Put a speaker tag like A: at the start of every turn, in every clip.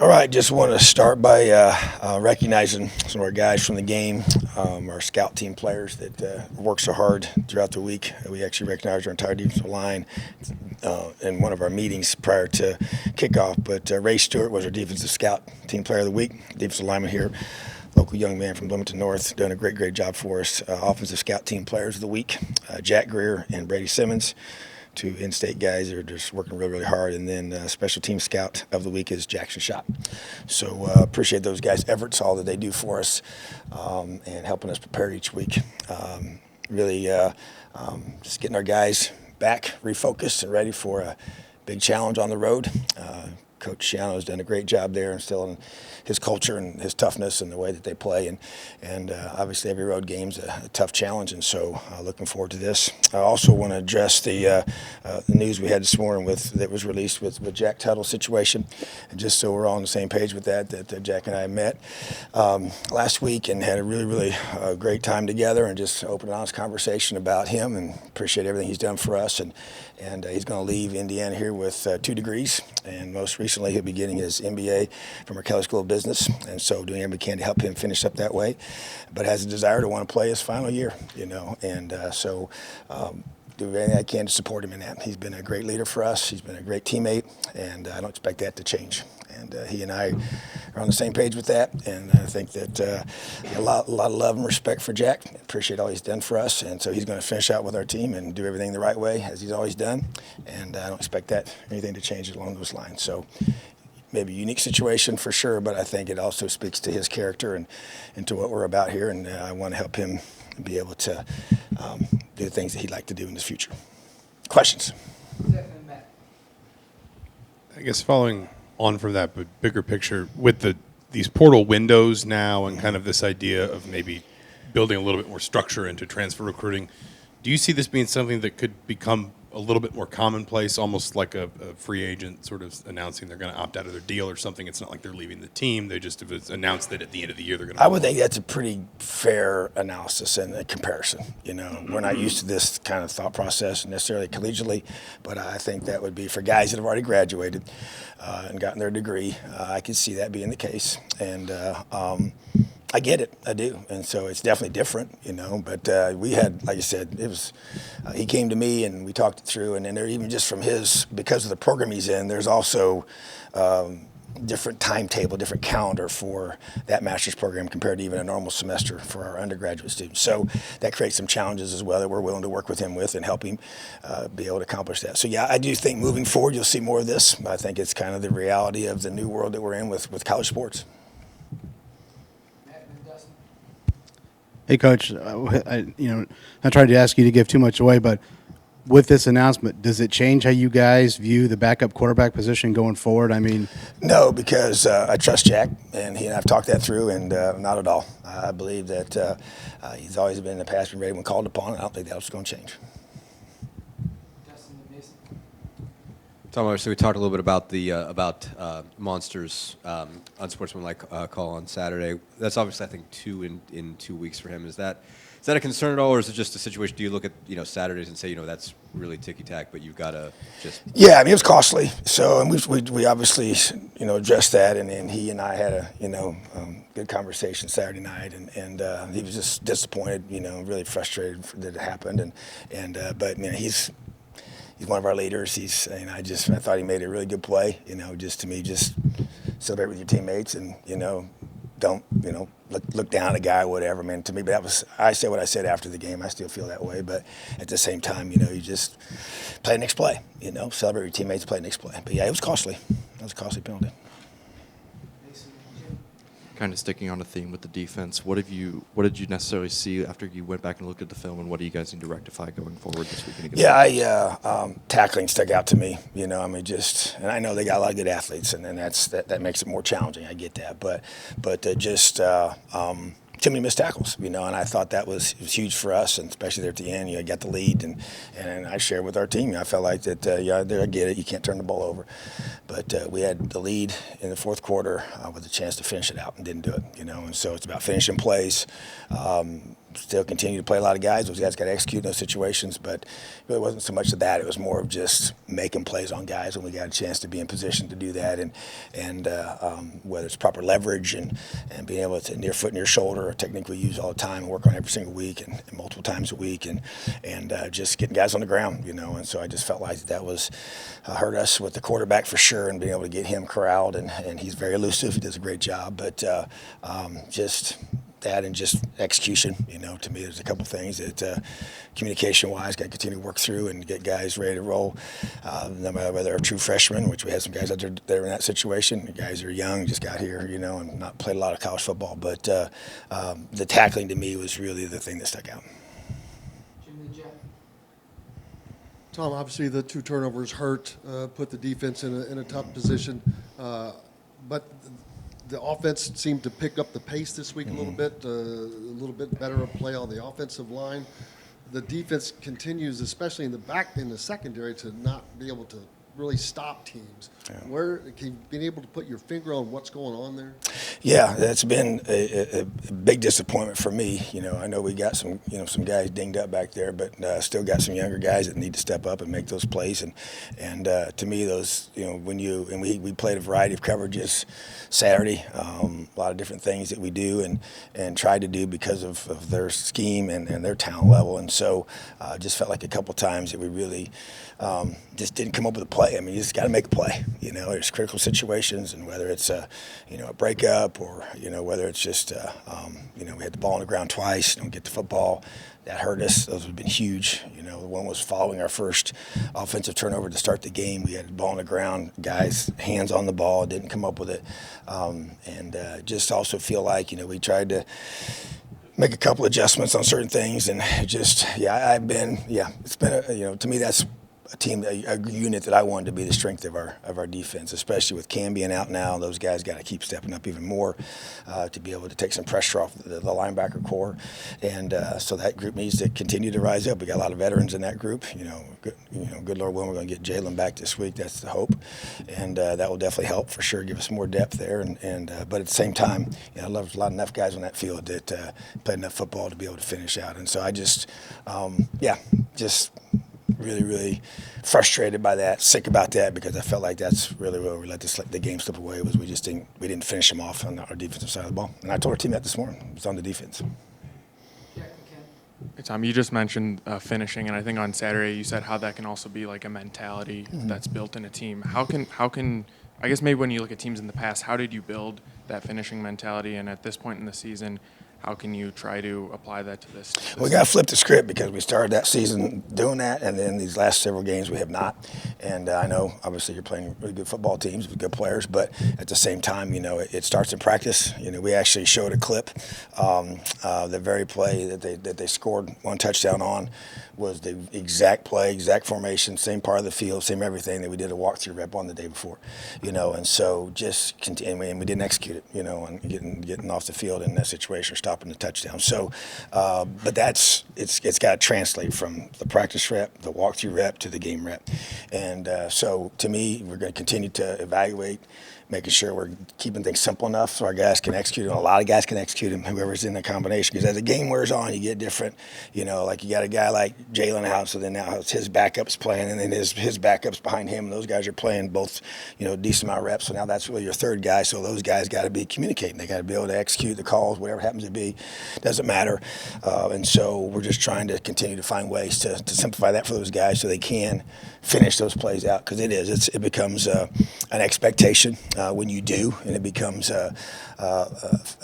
A: All right, just want to start by recognizing some of our guys from the game, our scout team players that worked so hard throughout the week. We actually recognized our entire defensive line in one of our meetings prior to kickoff. But Ray Stewart was our defensive scout team player of the week, defensive lineman here, local young man from Bloomington North, doing a great job for us. Offensive scout team players of the week, Jack Greer and Brady Simmons. Two in-state guys that are just working really hard. And then special team scout of the week is Jackson Shop. So appreciate those guys' efforts, all that they do for us, and helping us prepare each week. Really just getting our guys back, refocused, and ready for a big challenge on the road. Coach Shiano has done a great job there instilling his culture and his toughness and the way that they play. And obviously every road game's a tough challenge, and so looking forward to this. I also want to address the news we had this morning that was released with Jack Tuttle's situation. And just so we're all on the same page with that Jack and I met last week and had a really great time together and just open and honest conversation about him, and appreciate everything he's done for us. And he's going to leave Indiana here with 2 degrees, and most recently he'll be getting his MBA from our Kelley School of Business, and so doing everything we can to help him finish up that way, but has a desire to want to play his final year, and so do everything I can to support him in that. He's been a great leader for us. He's been a great teammate, and I don't expect that to change. And he and I are on the same page with that, and I think that a lot of love and respect for Jack. Appreciate all he's done for us, and so he's going to finish out with our team and do everything the right way as he's always done, and I don't expect anything to change along those lines. So maybe a unique situation for sure, but I think it also speaks to his character and to what we're about here, and I want to help him be able to do the things that he'd like to do in his future. Questions?
B: I guess following on from that, but bigger picture, with these portal windows now and kind of this idea of maybe building a little bit more structure into transfer recruiting, do you see this being something that could become a little bit more commonplace, almost like a free agent sort of announcing they're going to opt out of their deal or something? It's not like they're leaving the team. They just have announced that at the end of the year they're going to.
A: I would think that's a pretty fair analysis and a comparison. We're not used to this kind of thought process necessarily collegially, but I think that would be for guys that have already graduated and gotten their degree. I could see that being the case, and I get it, I do, and so it's definitely different, But we had, like I said, it was. He came to me and we talked it through, and then there even just from because of the program he's in, there's also different timetable, different calendar for that master's program compared to even a normal semester for our undergraduate students. So that creates some challenges as well that we're willing to work with him with and help him be able to accomplish that. So yeah, I do think moving forward you'll see more of this. I think it's kind of the reality of the new world that we're in with college sports.
C: Hey, Coach. I tried to ask you to give too much away, but with this announcement, does it change how you guys view the backup quarterback position going forward? I mean,
A: no, because I trust Jack, and he and I've talked that through, and not at all. I believe that he's always been in the past, been ready when called upon, and I don't think that's going to change.
D: Tom, so we talked a little bit about the Monsters' unsportsmanlike call on Saturday. That's obviously, I think, 2 in 2 weeks for him. Is that a concern at all, or is it just a situation? Do you look at Saturdays and say that's really ticky tack, but you've got to just?
A: Yeah, I mean it was costly. So and we obviously addressed that, and he and I had a good conversation Saturday night, and he was just disappointed, really frustrated that it happened, but he's one of our leaders. I thought he made a really good play. Just to me, just celebrate with your teammates, and don't look down at a guy or whatever. Man, to me, but I said what I said after the game. I still feel that way, but at the same time, you just play the next play. Celebrate your teammates, play the next play. But yeah, it was costly. It was a costly penalty.
E: Kind of sticking on a theme with the defense, what did you necessarily see after you went back and looked at the film, and what do you guys need to rectify going forward this weekend?
A: Yeah, tackling stuck out to me. And I know they got a lot of good athletes, and that makes it more challenging. I get that, but just too many missed tackles, and I thought that was huge for us, and especially there at the end, you got the lead, and I shared with our team. I felt like that, I get it, you can't turn the ball over, but we had the lead in the fourth quarter with a chance to finish it out and didn't do it, and so it's about finishing plays, still continue to play a lot of guys. Those guys got to execute in those situations, but it really wasn't so much of that. It was more of just making plays on guys when we got a chance to be in position to do that, and whether it's proper leverage and being able to near foot, near shoulder, a technique we use all the time and work on every single week and multiple times a week, and just getting guys on the ground, And so I just felt like that was hurt us with the quarterback for sure, and being able to get him corralled, and he's very elusive. He does a great job, but just that and just execution. To me, there's a couple things that communication-wise got to continue to work through and get guys ready to roll. No matter whether they're true freshmen, which we had some guys out there that are in that situation, guys are young, just got here, and not played a lot of college football. But the tackling to me was really the thing that stuck out.
F: Tom, obviously the 2 turnovers hurt, put the defense in a tough position, but the offense seemed to pick up the pace this week a little bit better of play on the offensive line. The defense continues, especially in the secondary, to not be able to really stop teams.
A: Yeah.
F: Where can you been able to put your finger on what's going on there?
A: Yeah, that's been a big disappointment for me. I know we got some guys dinged up back there, but still got some younger guys that need to step up and make those plays. And to me, those we played a variety of coverages Saturday, a lot of different things that we do and tried to do because of their scheme and their talent level. And so just felt like a couple times that we really just didn't come up with a play. I mean, you just got to make a play. There's critical situations, and whether it's a breakup or whether it's just we had the ball on the ground twice, don't get the football. That hurt us. Those have been huge. The one was following our first offensive turnover to start the game. We had the ball on the ground, guys, hands on the ball, didn't come up with it, and just also feel like we tried to make a couple adjustments on certain things, and it's been to me that's a team, a unit that I wanted to be the strength of our defense, especially with Cam being out now. Those guys got to keep stepping up even more to be able to take some pressure off the linebacker core, and so that group needs to continue to rise up. We got a lot of veterans in that group. Good Lord willing, we're going to get Jalen back this week. That's the hope, and that will definitely help for sure, give us more depth there. And but at the same time, I love a lot enough guys on that field that played enough football to be able to finish out. And so I just really, really frustrated by that, sick about that, because I felt like that's really where we let the game slip away. Was we didn't finish them off on our defensive side of the ball. And I told our team that this morning. It was on the defense.
G: Hey, Tom, you just mentioned finishing, and I think on Saturday you said how that can also be like a mentality that's built in a team. How can I guess maybe when you look at teams in the past, how did you build that finishing mentality? And at this point in the season, how can you try to apply that to this?
A: We got to flip the script, because we started that season doing that, and then these last several games we have not. And I know, obviously, you're playing really good football teams with good players, but at the same time, it starts in practice. We actually showed a clip. The very play that they scored one touchdown on was the exact play, exact formation, same part of the field, same everything that we did a walkthrough rep on the day before. And so just continue, and we didn't execute it, on getting off the field in that situation or stopping the touchdown. So, but it's got to translate from the practice rep, the walkthrough rep, to the game rep. And so to me, we're going to continue to evaluate, making sure we're keeping things simple enough so our guys can execute them. A lot of guys can execute them, whoever's in the combination, because as the game wears on, you get different. Like you got a guy like Jalen out, so then now it's his backups playing, and then his backups behind him, and those guys are playing both, decent amount of reps. So now that's really your third guy. So those guys got to be communicating. They got to be able to execute the calls, whatever it happens to be. Doesn't matter. And so we're just trying to continue to find ways to simplify that for those guys so they can finish those plays out, because it becomes an expectation when you do, and it becomes a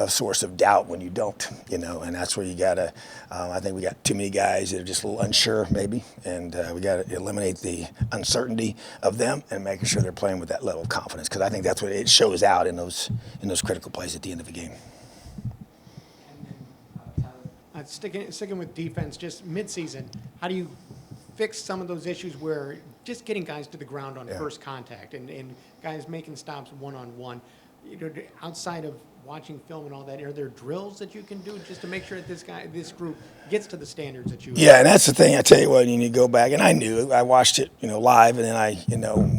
A: source of doubt when you don't, and that's where you gotta. I think we got too many guys that are just a little unsure, maybe, and we got to eliminate the uncertainty of them and making sure they're playing with that level of confidence, because I think that's what it shows out in those critical plays at the end of the game.
H: Sticking with defense, just midseason, how do you fix some of those issues where just getting guys to the ground on first contact and guys making stops one-on-one, outside of watching film and all that, are there drills that you can do just to make sure that this group gets to the standards that you
A: Yeah, and that's the thing. I tell you what, you need to go back, and I knew I watched it, live, and then I,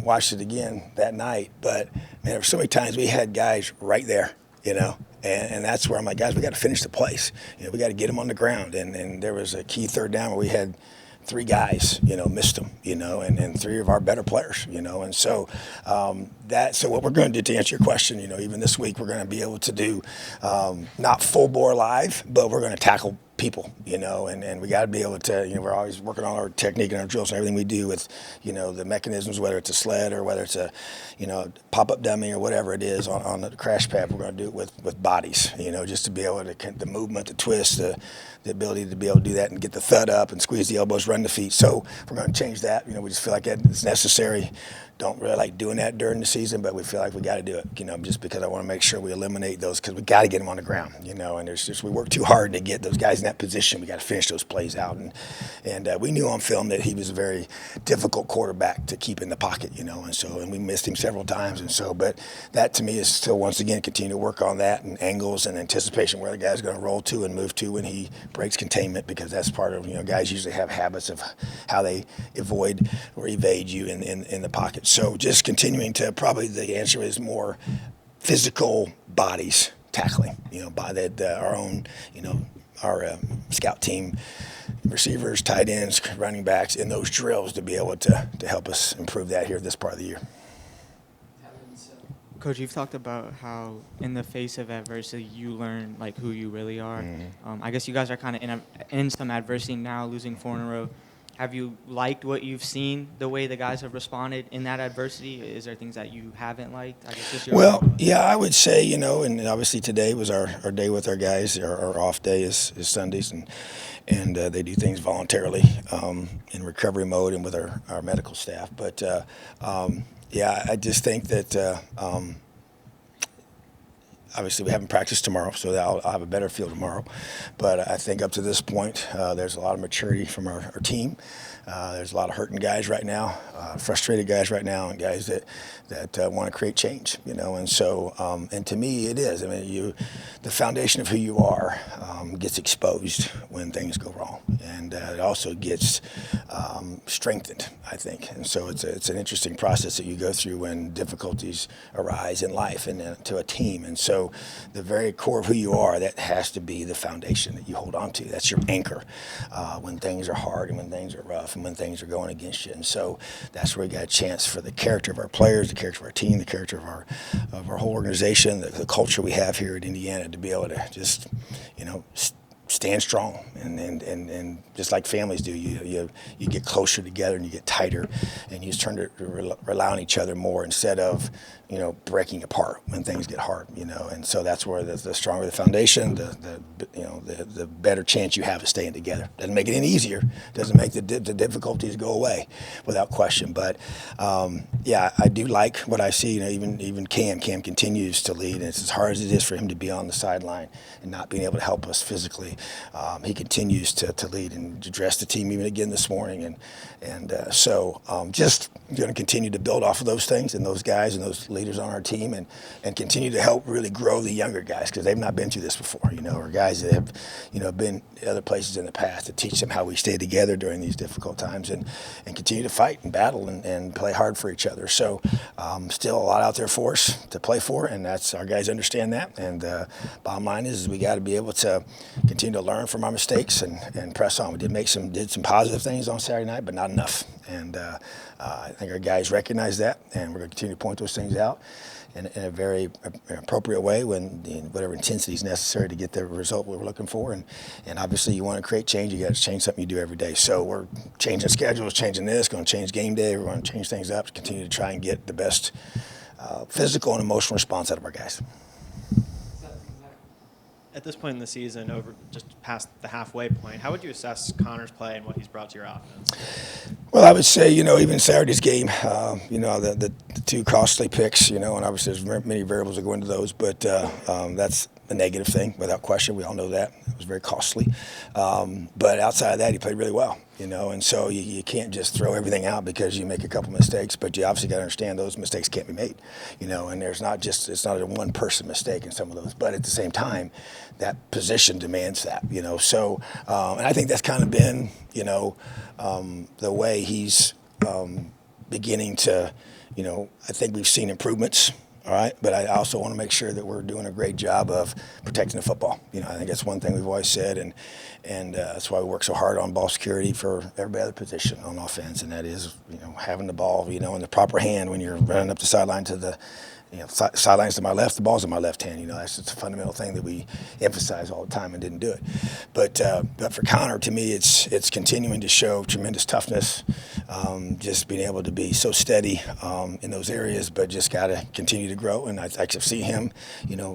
A: watched it again that night. But man, there were so many times we had guys right there. And that's where I'm like, guys, we got to finish the plays. We got to get them on the ground. And there was a key third down where we had three guys, missed them, and three of our better players, and so so what we're going to do to answer your question, even this week we're going to be able to do not full bore live, but we're going to tackle people, and we got to be able to, we're always working on our technique and our drills and everything we do with, the mechanisms, whether it's a sled or whether it's a, pop-up dummy or whatever it is on the crash pad. We're going to do it with bodies, just to be able to, the movement, the twist, the ability to be able to do that and get the thud up and squeeze the elbows, run the feet. So we're going to change that. We just feel like it's necessary. Don't really like doing that during the season, but we feel like we got to do it, just because I want to make sure we eliminate those, because we got to get them on the ground, and there's just, we work too hard to get those guys in that position. We got to finish those plays out, and we knew on film that he was a very difficult quarterback to keep in the pocket, and we missed him several times, but that to me is still, once again, continue to work on that and angles and anticipation where the guy's going to roll to and move to when he breaks containment, because that's part of, guys usually have habits of how they avoid or evade you in the pocket. So just continuing to, probably the answer is more physical bodies tackling, by our own, our scout team, receivers, tight ends, running backs in those drills to be able to help us improve that here this part of the year.
I: Coach, you've talked about how in the face of adversity, you learn like who you really are.
A: Mm-hmm.
I: I guess you guys are kind of in some adversity now, losing 4 in a row. Have you liked what you've seen, the way the guys have responded in that adversity? Is there things that you haven't liked? I guess
A: well, yeah, I would say, and obviously today was our day with our guys. Our off day is Sundays, and they do things voluntarily in recovery mode and with our medical staff. But, yeah, I just think that obviously we haven't practiced tomorrow, so I'll have a better feel tomorrow. But I think up to this point, there's a lot of maturity from our team. There's a lot of hurting guys right now, frustrated guys right now, and guys that want to create change, And so, and to me, it is. I mean, the foundation of who you are gets exposed when things go wrong, and it also gets strengthened, I think. And so it's an interesting process that you go through when difficulties arise in life and to a team. And so, the very core of who you are, that has to be the foundation that you hold on to. That's your anchor when things are hard and when things are rough and when things are going against you. And so that's where we got a chance for the character of our players, the character of our team, the character of our whole organization, the culture we have here at Indiana, to be able to just, stand strong and just like families do, you get closer together and you get tighter, and you just turn to rely on each other more instead of breaking apart when things get hard, and so that's where the stronger the foundation, the better chance you have of staying together. Doesn't make it any easier, doesn't make the difficulties go away without question, but yeah, I do like what I see. Even Cam continues to lead, and it's as hard as it is for him to be on the sideline and not being able to help us physically. He continues to lead and address the team even again this morning, and so just going to continue to build off of those things and those guys and those leaders on our team, and continue to help really grow the younger guys, because they've not been through this before, or guys that have been other places in the past, to teach them how we stay together during these difficult times and continue to fight and battle and play hard for each other. So still a lot out there for us to play for, and that's, our guys understand that, and bottom line is we got to be able to continue to learn from our mistakes and press on. We did some positive things on Saturday night, but not enough, and I think our guys recognize that, and we're going to continue to point those things out in a very appropriate way when whatever intensity is necessary to get the result we're looking for. And obviously you want to create change, you got to change something you do every day. So we're changing schedules, changing this, going to change game day, we're going to change things up to continue to try and get the best physical and emotional response out of our guys.
J: At this point in the season, over just past the halfway point, how would you assess Connor's play and what he's brought to your offense?
A: Well, I would say, even Saturday's game, the two costly picks, and obviously there's many variables that go into those, but that's a negative thing, without question. We all know that. It was very costly. But outside of that, he played really well, and so you can't just throw everything out because you make a couple mistakes, but you obviously got to understand those mistakes can't be made, and it's not a one-person mistake in some of those, but at the same time, that position demands that, so, and I think that's kind of been, the way he's beginning to, I think we've seen improvements All right, but I also want to make sure that we're doing a great job of protecting the football. I think that's one thing we've always said, and that's why we work so hard on ball security for every other position on offense, and that is, having the ball, in the proper hand when you're running up the sideline to the, sidelines to my left, the ball's in my left hand. That's just a fundamental thing that we emphasize all the time and didn't do it. But for Connor, to me, it's continuing to show tremendous toughness, just being able to be so steady in those areas, but just got to continue to grow. And I can see him,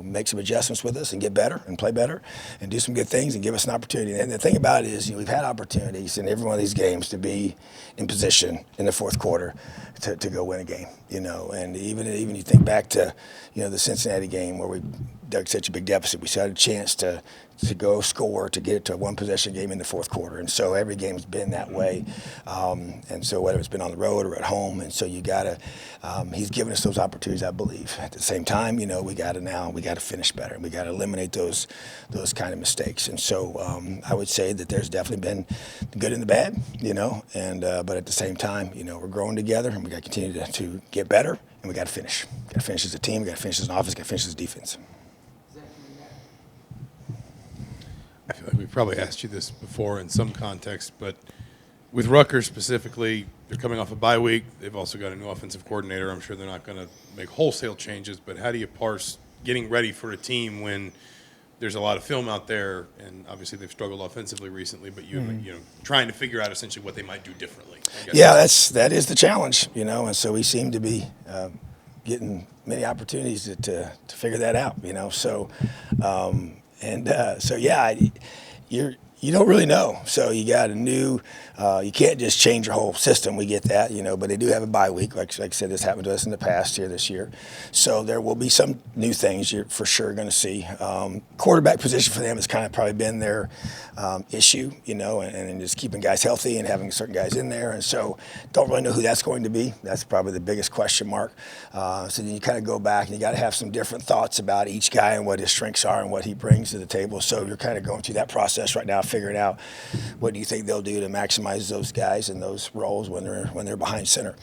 A: make some adjustments with us and get better and play better and do some good things and give us an opportunity. And the thing about it is, we've had opportunities in every one of these games to be in position in the fourth quarter to go win a game, and even you think back to, the Cincinnati game where we dug such a big deficit, we still had a chance to go score, to get it to a one-possession game in the fourth quarter. And so every game's been that way. And so whether it's been on the road or at home, and so you got to, he's given us those opportunities, I believe. At the same time, we got to finish better. We got to eliminate those kind of mistakes. And so I would say that there's definitely been the good and the bad, and but at the same time, we're growing together, and we got to continue to get better, and we got to finish. Got to finish as a team, we got to finish as an offense, got to finish as a defense.
B: I feel like we've probably asked you this before in some context, but with Rutgers specifically, they're coming off a bye week. They've also got a new offensive coordinator. I'm sure they're not going to make wholesale changes, but how do you parse getting ready for a team when there's a lot of film out there, and obviously they've struggled offensively recently, but trying to figure out essentially what they might do differently?
A: Yeah, that is the challenge, and so we seem to be getting many opportunities to figure that out, so. You don't really know. So you got a new, you can't just change your whole system. We get that, but they do have a bye week. Like I said, this happened to us in the past here this year. So there will be some new things you're for sure going to see. Quarterback position for them has kind of probably been their issue, and just keeping guys healthy and having certain guys in there. And so don't really know who that's going to be. That's probably the biggest question mark. So then you kind of go back and you got to have some different thoughts about each guy and what his strengths are and what he brings to the table. So you're kind of going through that process right now, figuring out what do you think they'll do to maximize those guys and those roles when they're behind center.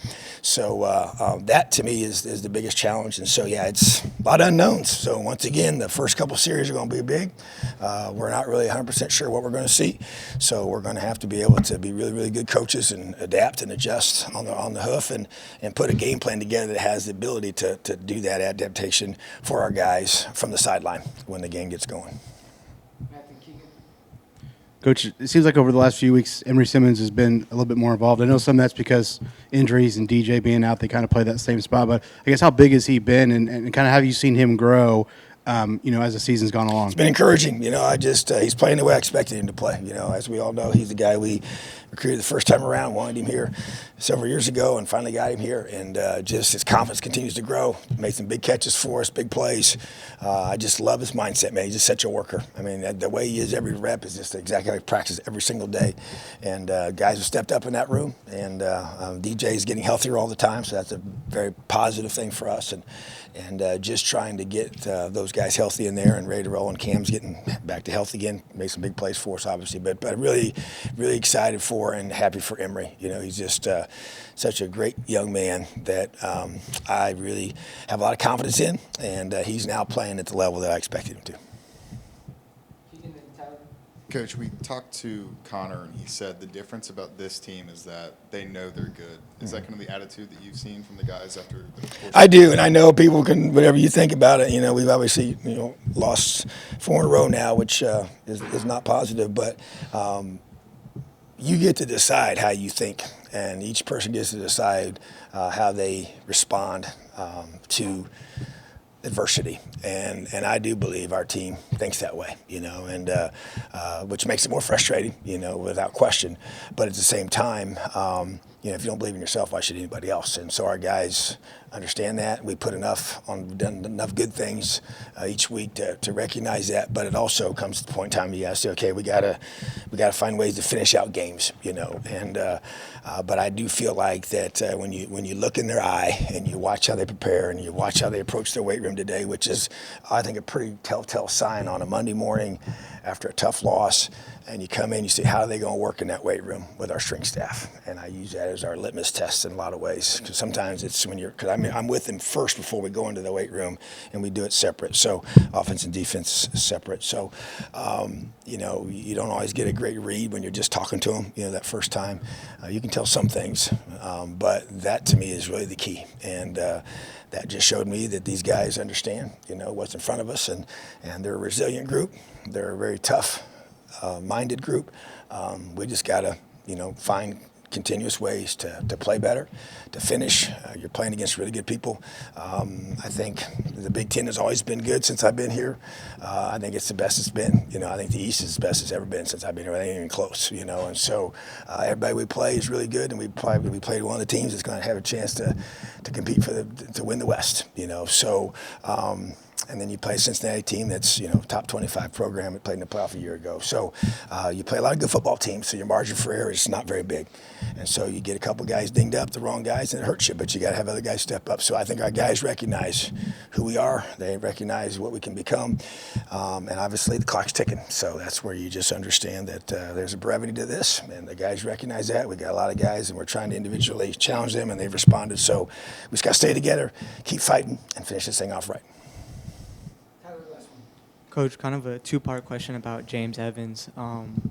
A: So that to me is the biggest challenge. And so it's a lot of unknowns. So once again, the first couple series are going to be big. We're not really 100% sure what we're going to see. So we're going to have to be able to be really, really good coaches and adapt and adjust on the hoof and put a game plan together that has the ability to do that adaptation for our guys from the sideline when the game gets going.
C: Coach, it seems like over the last few weeks, Emory Simmons has been a little bit more involved. I know some of that's because injuries and DJ being out, they kind of play that same spot. But I guess how big has he been, and kind of have you seen him grow, as the season's gone along?
A: It's been encouraging. He's playing the way I expected him to play. As we all know, he's the guy we recruited the first time around, wanted him here several years ago, and finally got him here. And just his confidence continues to grow. Made some big catches for us, big plays. I just love his mindset, man. He's just such a worker. I mean, the way he is every rep is just exactly how he practices every single day. And guys have stepped up in that room. And DJ is getting healthier all the time, so that's a very positive thing for us. And just trying to get those guys healthy in there and ready to roll. And Cam's getting back to health again. Made some big plays for us, obviously. But really, really excited for and happy for Emory. He's just such a great young man that I really have a lot of confidence in. And he's now playing at the level that I expected him to.
K: Coach, we talked to Connor, and he said the difference about this team is that they know they're good. Is that kind of the attitude that you've seen from the guys after the course?
A: I do, and I know people can, whatever you think about it, we've obviously, lost 4 in a row now, which is not positive, but you get to decide how you think, and each person gets to decide how they respond to adversity, and I do believe our team thinks that way, and which makes it more frustrating, without question. But at the same time, if you don't believe in yourself, why should anybody else? And so our guys understand that. We've done enough good things each week to recognize that. But it also comes to the point in time you gotta say, okay, we gotta find ways to finish out games, And but I do feel like that when you look in their eye and you watch how they prepare and you watch how they approach their weight room today, which is I think a pretty telltale sign on a Monday morning after a tough loss. And you come in, you see how are they going to work in that weight room with our strength staff, and I use that as our litmus test in a lot of ways. Because sometimes it's because I I'm with him first before we go into the weight room, and we do it separate. So offense and defense separate. So, you know, you don't always get a great read when you're just talking to him, you know, that first time. You can tell some things, but that to me is really the key. And that just showed me that these guys understand, you know, what's in front of us, and they're a resilient group. They're a very tough minded group. We just got to, you know, find continuous ways to play better, to finish. You're playing against really good people. I think the Big Ten has always been good since I've been here. I think it's the best it's been. You know, I think the East is the best it's ever been since I've been here. It ain't even close, you know. And so everybody we play is really good, and we played one of the teams that's going to have a chance to compete to win the West, you know. So. And then you play a Cincinnati team that's, you know, top 25 program that played in the playoff a year ago. So you play a lot of good football teams, so your margin for error is not very big. And so you get a couple guys dinged up, the wrong guys, and it hurts you, but you got to have other guys step up. So I think our guys recognize who we are. They recognize what we can become. And obviously the clock's ticking. So that's where you just understand that there's a brevity to this, and the guys recognize that. We got a lot of guys, and we're trying to individually challenge them, and they've responded. So we just got to stay together, keep fighting, and finish this thing off right.
I: Coach, kind of a two-part question about James Evans.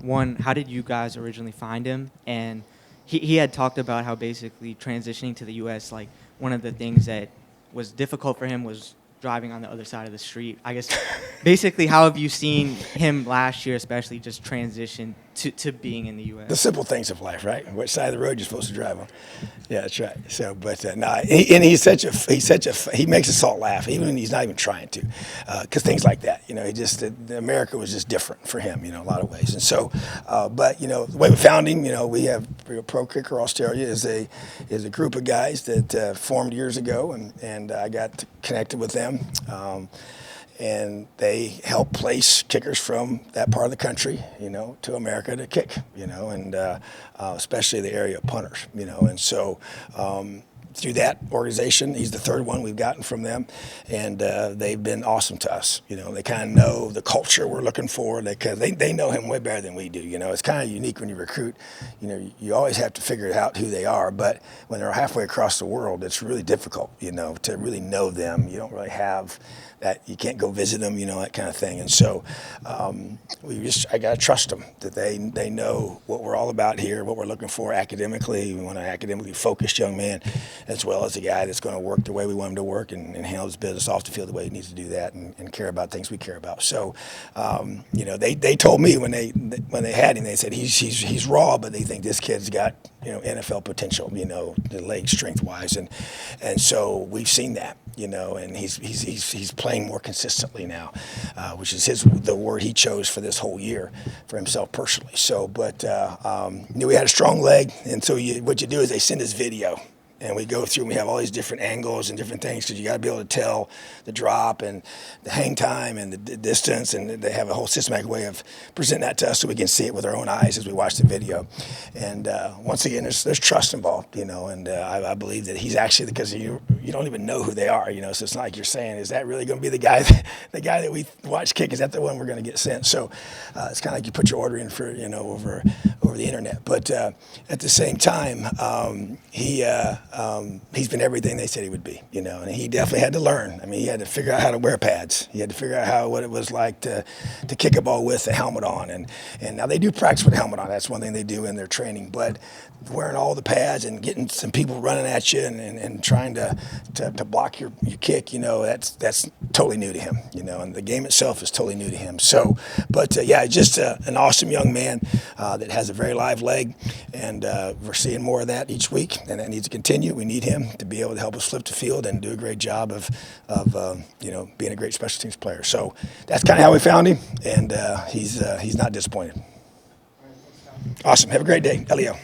I: One, how did you guys originally find him? And he had talked about how basically transitioning to the U.S., like one of the things that was difficult for him was driving on the other side of the street. I guess basically how have you seen him last year, especially just transition to being in the U.S.?
A: The simple things of life, right? Which side of the road you're supposed to drive on. Yeah, that's right. So, but he makes us all laugh, even when he's not even trying to, because things like that, you know, America was just different for him, you know, in a lot of ways. And so, but you know, the way we found him, you know, we have Pro Kicker Australia is a group of guys that formed years ago, and I got connected with them. And they help place kickers from that part of the country, you know, to America to kick, you know, and especially the area of punters, you know. And so through that organization, he's the third one we've gotten from them, and they've been awesome to us. You know, they kind of know the culture we're looking for. They know him way better than we do. You know, it's kind of unique when you recruit. You know, you always have to figure out who they are, but when they're halfway across the world, it's really difficult, you know, to really know them. You don't really have that, you can't go visit them, you know, that kind of thing. And so I got to trust them that they know what we're all about here, what we're looking for academically. We want an academically focused young man, as well as a guy that's going to work the way we want him to work and handle his business off the field the way he needs to do that, and care about things we care about. So, you know, they told me when they had him, they said he's raw, but they think this kid's got, you know, NFL potential, you know, the leg strength wise, and so we've seen that, you know, and he's playing more consistently now, which is the word he chose for this whole year for himself personally. So, but knew he had a strong leg, and so what you do is they send us video. And we go through and we have all these different angles and different things, because you got to be able to tell the drop and the hang time and the distance, and they have a whole systematic way of presenting that to us so we can see it with our own eyes as we watch the video. And once again, there's trust involved, you know, and I believe that he's actually, because you don't even know who they are, you know, so it's not like you're saying, is that really going to be the guy that we watch kick? Is that the one we're going to get sent? So it's kind of like you put your order in for, you know, over the internet. But at the same time, he's been everything they said he would be, you know, and he definitely had to learn. I mean, he had to figure out how to wear pads. He had to figure out what it was like to kick a ball with a helmet on. And now they do practice with a helmet on. That's one thing they do in their training. But wearing all the pads and getting some people running at you and trying to block your kick, you know, that's totally new to him, you know, and the game itself is totally new to him. So, but yeah, just an awesome young man that has a very live leg, and we're seeing more of that each week, and that needs to continue. We need him to be able to help us flip the field and do a great job of you know, being a great special teams player. So that's kind of how we found him, and he's not disappointed. Awesome. Have a great day. Elio.